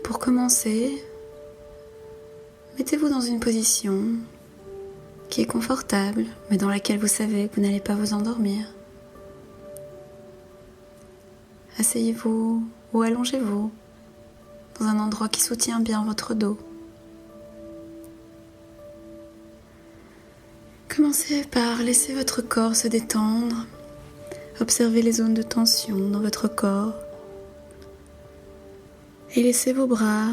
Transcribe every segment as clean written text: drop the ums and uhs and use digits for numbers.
Pour commencer, mettez-vous dans une position qui est confortable, mais dans laquelle vous savez que vous n'allez pas vous endormir. Asseyez-vous ou allongez-vous dans un endroit qui soutient bien votre dos. Commencez par laisser votre corps se détendre. Observez les zones de tension dans votre corps et laissez vos bras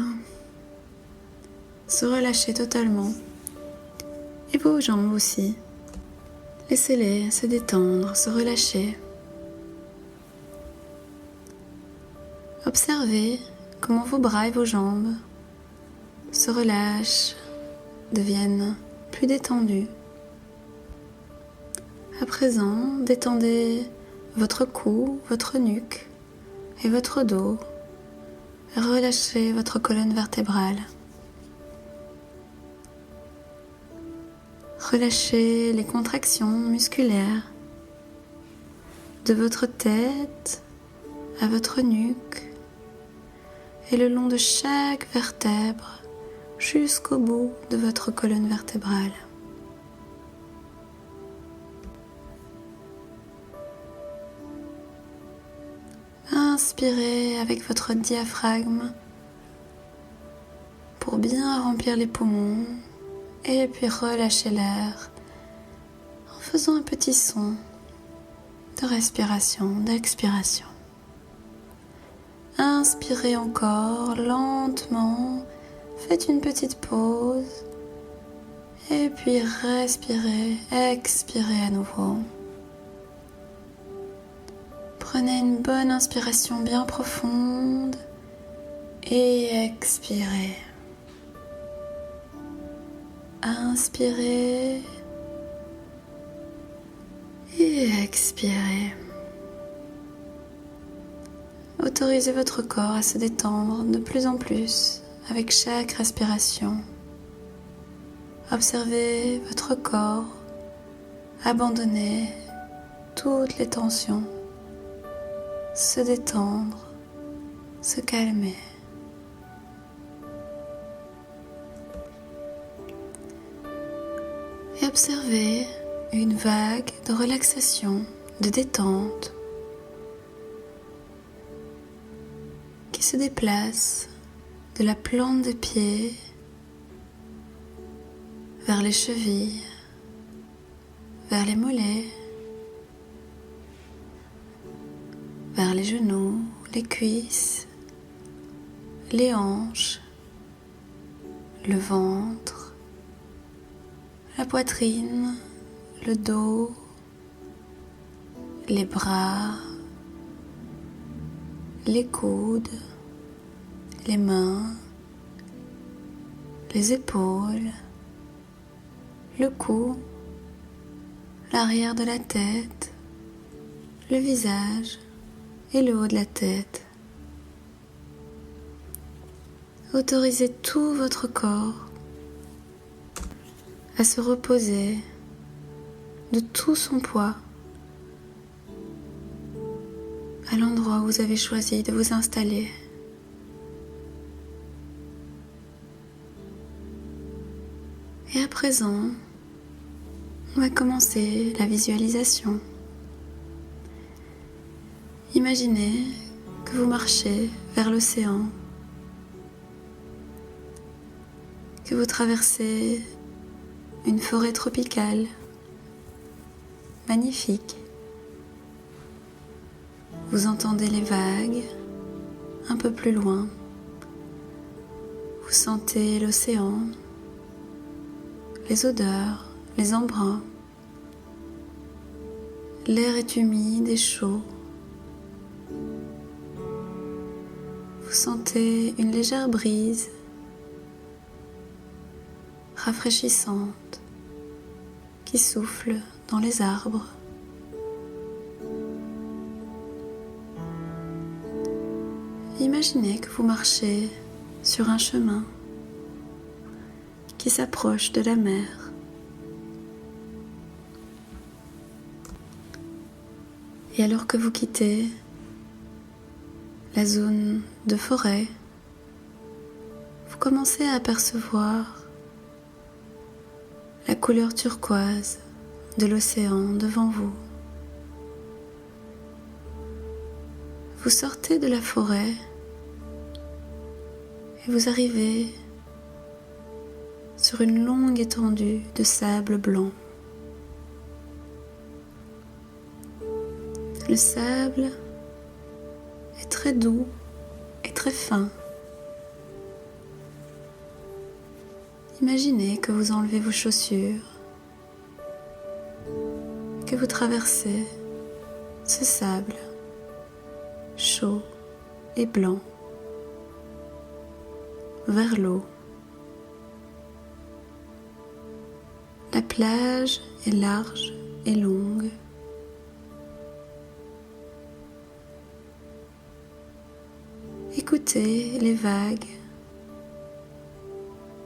se relâcher totalement et vos jambes aussi. Laissez-les se détendre, se relâcher. Observez comment vos bras et vos jambes se relâchent, deviennent plus détendus. À présent, détendez votre cou, votre nuque et votre dos. Relâchez votre colonne vertébrale. Relâchez les contractions musculaires de votre tête à votre nuque et le long de chaque vertèbre jusqu'au bout de votre colonne vertébrale. Inspirez avec votre diaphragme pour bien remplir les poumons et puis relâchez l'air en faisant un petit son de respiration, d'expiration. Inspirez encore lentement, faites une petite pause et puis respirez, expirez à nouveau. Prenez une bonne inspiration bien profonde et expirez. Inspirez et expirez. Autorisez votre corps à se détendre de plus en plus avec chaque respiration. Observez votre corps abandonner toutes les tensions, se détendre, se calmer. Et observez une vague de relaxation, de détente qui se déplace de la plante des pieds vers les chevilles, vers les mollets, vers les genoux, les cuisses, les hanches, le ventre, la poitrine, le dos, les bras, les coudes, les mains, les épaules, le cou, l'arrière de la tête, le visage et le haut de la tête. Autorisez tout votre corps à se reposer de tout son poids à l'endroit où vous avez choisi de vous installer. Et à présent, on va commencer la visualisation. Imaginez que vous marchez vers l'océan, que vous traversez une forêt tropicale magnifique. Vous entendez les vagues un peu plus loin. Vous sentez l'océan, les odeurs, les embruns. L'air est humide et chaud. Vous sentez une légère brise rafraîchissante qui souffle dans les arbres. Imaginez que vous marchez sur un chemin qui s'approche de la mer. Et alors que vous quittez la zone de forêt vous commencez à apercevoir la couleur turquoise de l'océan devant vous. Vous sortez de la forêt et vous arrivez sur une longue étendue de sable blanc. Le sable est très doux et très fin. Imaginez que vous enlevez vos chaussures, que vous traversez ce sable chaud et blanc vers l'eau. La plage est large et longue. Écoutez les vagues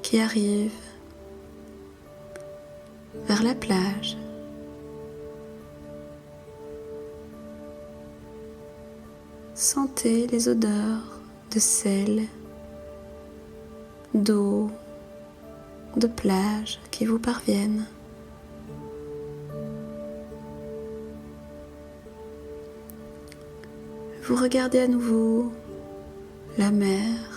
qui arrivent vers la plage. Sentez les odeurs de sel, d'eau, de plage qui vous parviennent. Vous regardez à nouveau la mer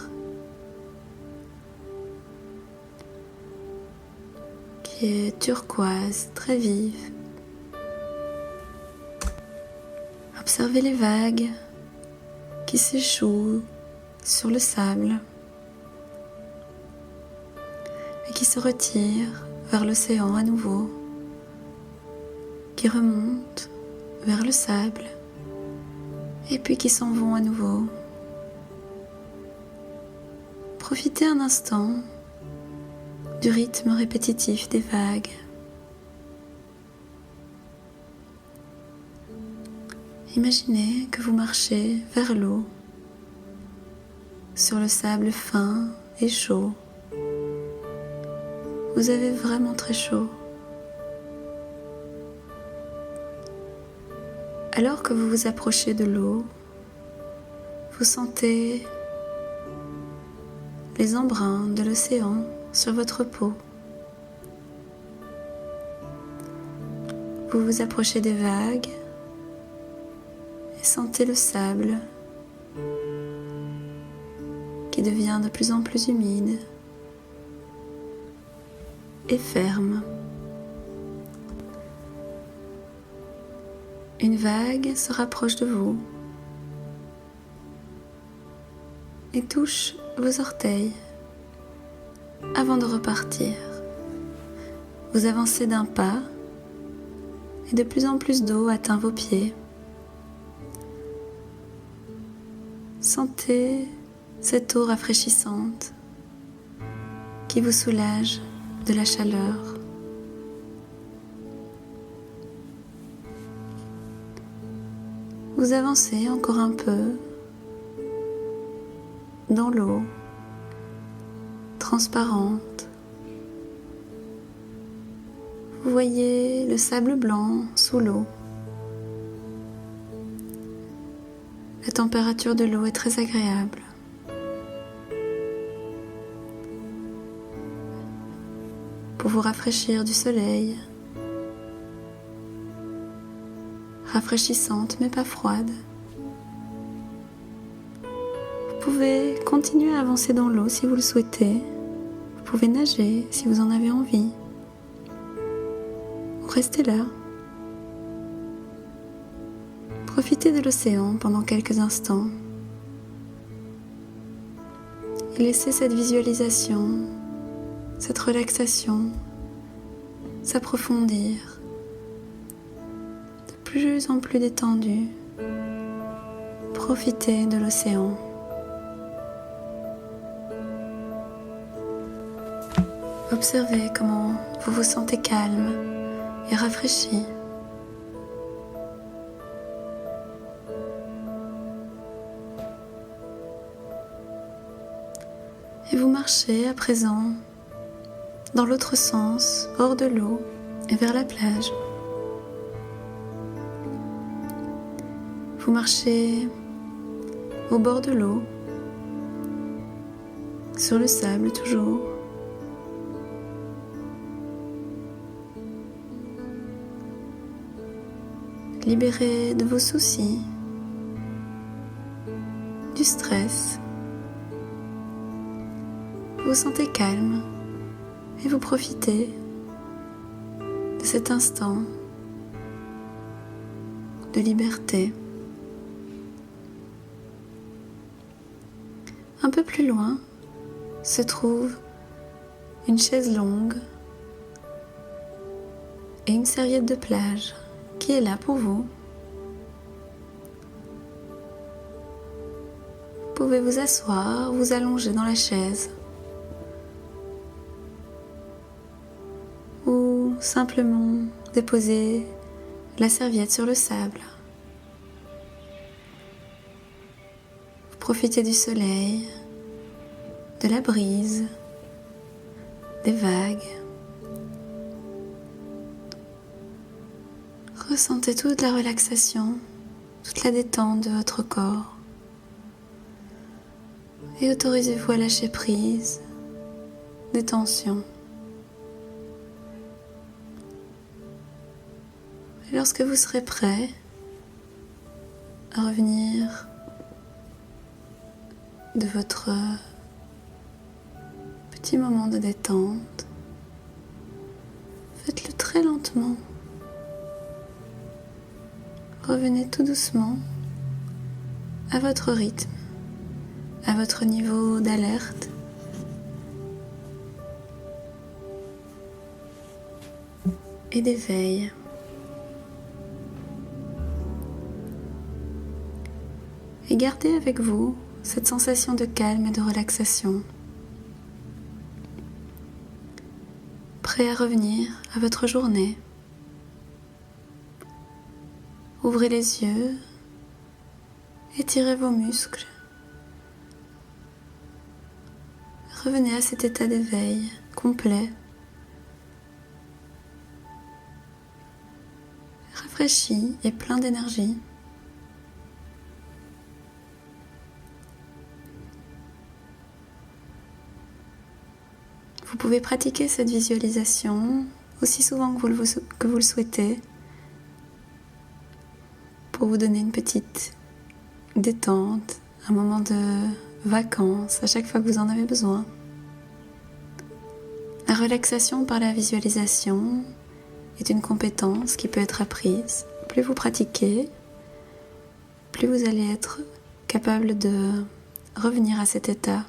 qui est turquoise, très vive. Observez les vagues qui s'échouent sur le sable et qui se retirent vers l'océan à nouveau, qui remontent vers le sable et puis qui s'en vont à nouveau. Profitez un instant du rythme répétitif des vagues. Imaginez que vous marchez vers l'eau, sur le sable fin et chaud. Vous avez vraiment très chaud. Alors que vous vous approchez de l'eau, vous sentez les embruns de l'océan sur votre peau. Vous vous approchez des vagues et sentez le sable qui devient de plus en plus humide et ferme. Une vague se rapproche de vous et touche vos orteils avant de repartir. Vous avancez d'un pas et de plus en plus d'eau atteint vos pieds. Sentez cette eau rafraîchissante qui vous soulage de la chaleur. Vous avancez encore un peu dans l'eau transparente. Vous voyez le sable blanc sous l'eau. La température de l'eau est très agréable. Pour vous rafraîchir du soleil, rafraîchissante mais pas froide. Vous pouvez continuer à avancer dans l'eau si vous le souhaitez. Vous pouvez nager si vous en avez envie. Ou restez là. Profitez de l'océan pendant quelques instants et laissez cette visualisation, cette relaxation s'approfondir, de plus en plus détendue. Profitez de l'océan. Observez comment vous vous sentez calme et rafraîchi. Et vous marchez à présent dans l'autre sens, hors de l'eau et vers la plage. Vous marchez au bord de l'eau sur le sable toujours. Libéré de vos soucis, du stress. Vous vous sentez calme et vous profitez de cet instant de liberté. Un peu plus loin se trouve une chaise longue et une serviette de plage qui est là pour vous. Vous pouvez vous asseoir, vous allonger dans la chaise ou simplement déposer la serviette sur le sable. Vous profitez du soleil, de la brise, des vagues. Ressentez toute la relaxation, toute la détente de votre corps. Et autorisez-vous à lâcher prise des tensions. Et lorsque vous serez prêt à revenir de votre petit moment de détente, faites-le très lentement. Revenez tout doucement à votre rythme, à votre niveau d'alerte. Et d'éveil. Et gardez avec vous cette sensation de calme et de relaxation. Prêt à revenir à votre journée. Ouvrez les yeux, étirez vos muscles. Revenez à cet état d'éveil complet, rafraîchi et plein d'énergie. Vous pouvez pratiquer cette visualisation aussi souvent que vous le souhaitez pour vous donner une petite détente, un moment de vacances à chaque fois que vous en avez besoin. La relaxation par la visualisation est une compétence qui peut être apprise. Plus vous pratiquez, plus vous allez être capable de revenir à cet état